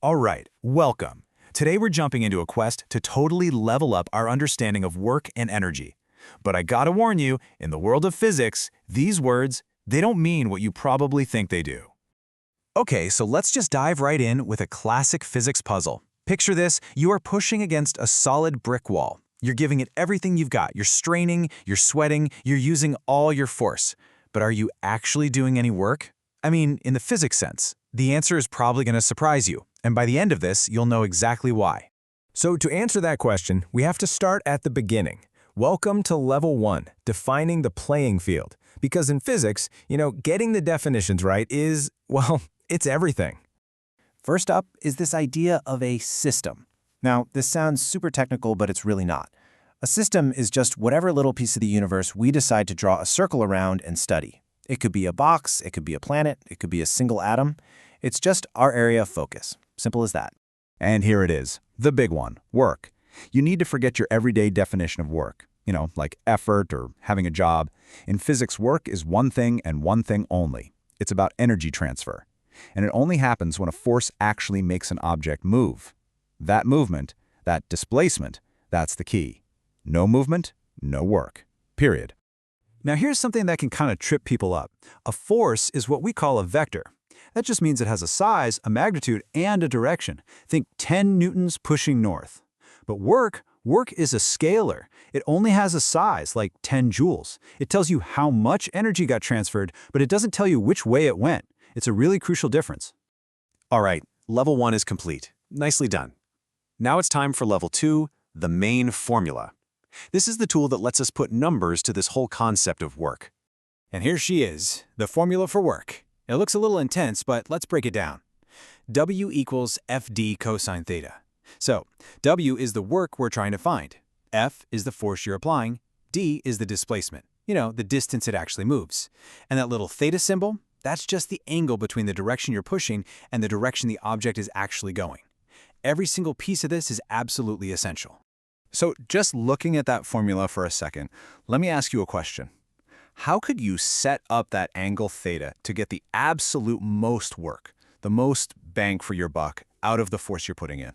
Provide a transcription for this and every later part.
All right, welcome. Today we're jumping into a quest to totally level up our understanding of work and energy. But I gotta warn you, in the world of physics, these words, they don't mean what you probably think they do. Okay, so let's just dive right in with a classic physics puzzle. Picture this, you are pushing against a solid brick wall. You're giving it everything you've got. You're straining, you're sweating, you're using all your force. But are you actually doing any work? I mean, in the physics sense. The answer is probably going to surprise you, and by the end of this, you'll know exactly why. So to answer that question, we have to start at the beginning. Welcome to Level 1, defining the playing field. Because in physics, getting the definitions right is, well, it's everything. First up is this idea of a system. Now, this sounds super technical, but it's really not. A system is just whatever little piece of the universe we decide to draw a circle around and study. It could be a box, it could be a planet, it could be a single atom. It's just our area of focus. Simple as that. And here it is, the big one, work. You need to forget your everyday definition of work, like effort or having a job. In physics, work is one thing and one thing only. It's about energy transfer. And it only happens when a force actually makes an object move. That movement, that displacement, that's the key. No movement, no work. Period. Now here's something that can kind of trip people up. A force is what we call a vector. That just means it has a size, a magnitude, and a direction. Think 10 newtons pushing north. But work is a scalar. It only has a size, like 10 joules. It tells you how much energy got transferred, but it doesn't tell you which way it went. It's a really crucial difference. All right, Level 1 is complete. Nicely done. Now it's time for Level 2, the main formula. This is the tool that lets us put numbers to this whole concept of work. And here she is, the formula for work. It looks a little intense, but let's break it down. W equals FD cosine theta. So, W is the work we're trying to find. F is the force you're applying. D is the displacement, the distance it actually moves. And that little theta symbol, that's just the angle between the direction you're pushing and the direction the object is actually going. Every single piece of this is absolutely essential. So just looking at that formula for a second, let me ask you a question. How could you set up that angle theta to get the absolute most work, the most bang for your buck out of the force you're putting in?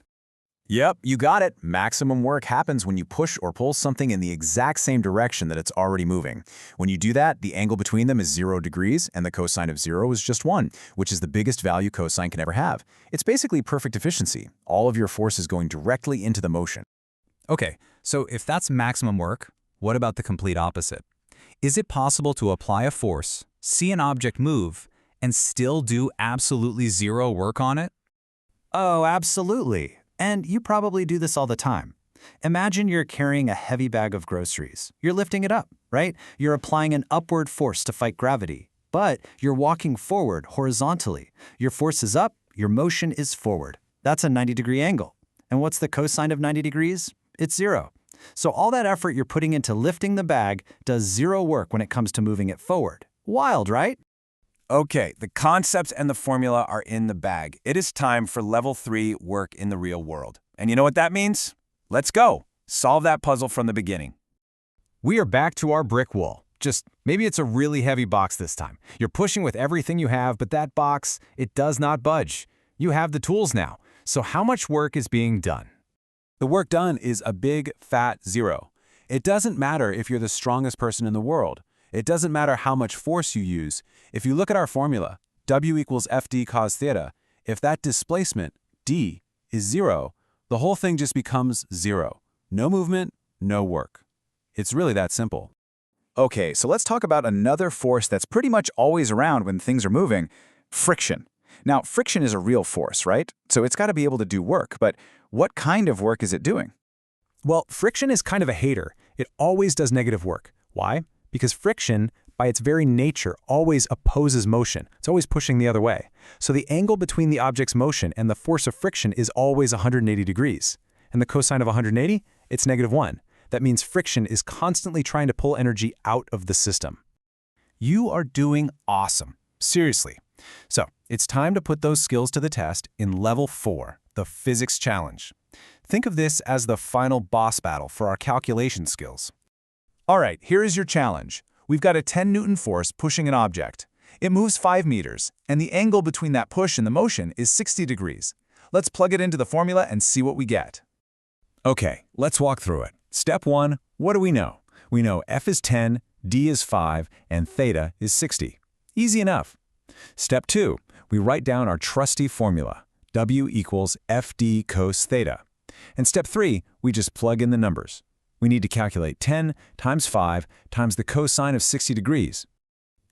Yep, you got it. Maximum work happens when you push or pull something in the exact same direction that it's already moving. When you do that, the angle between them is 0 degrees, and the cosine of 0 is just 1, which is the biggest value cosine can ever have. It's basically perfect efficiency. All of your force is going directly into the motion. Okay, so if that's maximum work, what about the complete opposite? Is it possible to apply a force, see an object move, and still do absolutely zero work on it? Oh, absolutely. And you probably do this all the time. Imagine you're carrying a heavy bag of groceries. You're lifting it up, right? You're applying an upward force to fight gravity, but you're walking forward horizontally. Your force is up, your motion is forward. That's a 90-degree angle. And what's the cosine of 90 degrees? It's 0. So all that effort you're putting into lifting the bag does 0 work when it comes to moving it forward. Wild, right? Okay, the concepts and the formula are in the bag. It is time for Level 3, work in the real world. And you know what that means? Let's go. Solve that puzzle from the beginning. We are back to our brick wall. Just maybe it's a really heavy box this time. You're pushing with everything you have, but that box, it does not budge. You have the tools now. So how much work is being done? The work done is a big, fat 0. It doesn't matter if you're the strongest person in the world. It doesn't matter how much force you use. If you look at our formula, W equals FD cos theta, if that displacement, D, is 0, the whole thing just becomes 0. No movement, no work. It's really that simple. Okay, so let's talk about another force that's pretty much always around when things are moving, friction. Now, friction is a real force, right? So it's got to be able to do work, but what kind of work is it doing? Well, friction is kind of a hater. It always does negative work. Why? Because friction, by its very nature, always opposes motion. It's always pushing the other way. So the angle between the object's motion and the force of friction is always 180 degrees. And the cosine of 180? It's -1. That means friction is constantly trying to pull energy out of the system. You are doing awesome. Seriously. So it's time to put those skills to the test in Level 4, the physics challenge. Think of this as the final boss battle for our calculation skills. All right, here is your challenge. We've got a 10-Newton force pushing an object. It moves 5 meters, and the angle between that push and the motion is 60 degrees. Let's plug it into the formula and see what we get. Okay, let's walk through it. Step 1, what do we know? We know F is 10, D is 5, and theta is 60. Easy enough. Step 2, we write down our trusty formula, W equals FD cos theta. And step 3, we just plug in the numbers. We need to calculate 10 times 5 times the cosine of 60 degrees.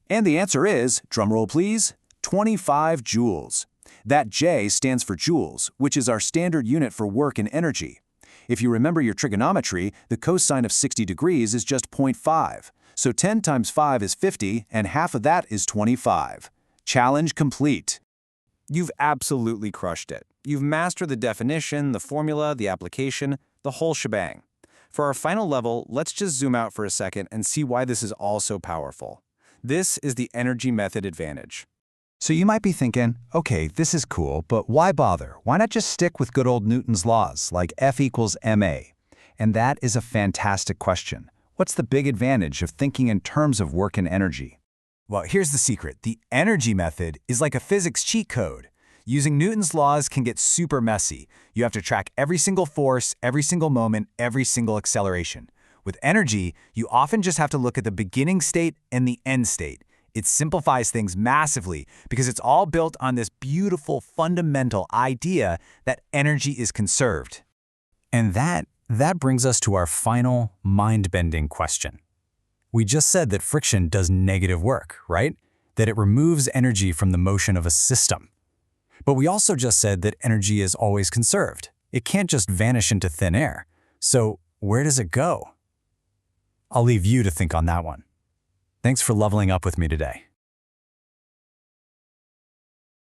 And the answer is, drumroll please, 25 joules. That J stands for joules, which is our standard unit for work and energy. If you remember your trigonometry, the cosine of 60 degrees is just 0.5. So 10 times 5 is 50, and half of that is 25. Challenge complete. You've absolutely crushed it. You've mastered the definition, the formula, the application, the whole shebang. For our final level, let's just zoom out for a second and see why this is all so powerful. This is the energy method advantage. So you might be thinking, okay, this is cool, but why bother? Why not just stick with good old Newton's laws, like F equals ma? And that is a fantastic question. What's the big advantage of thinking in terms of work and energy? Well, here's the secret. The energy method is like a physics cheat code. Using Newton's laws can get super messy. You have to track every single force, every single moment, every single acceleration. With energy, you often just have to look at the beginning state and the end state. It simplifies things massively because it's all built on this beautiful fundamental idea that energy is conserved. And that brings us to our final mind-bending question. We just said that friction does negative work, right? That it removes energy from the motion of a system. But we also just said that energy is always conserved. It can't just vanish into thin air. So where does it go? I'll leave you to think on that one. Thanks for leveling up with me today.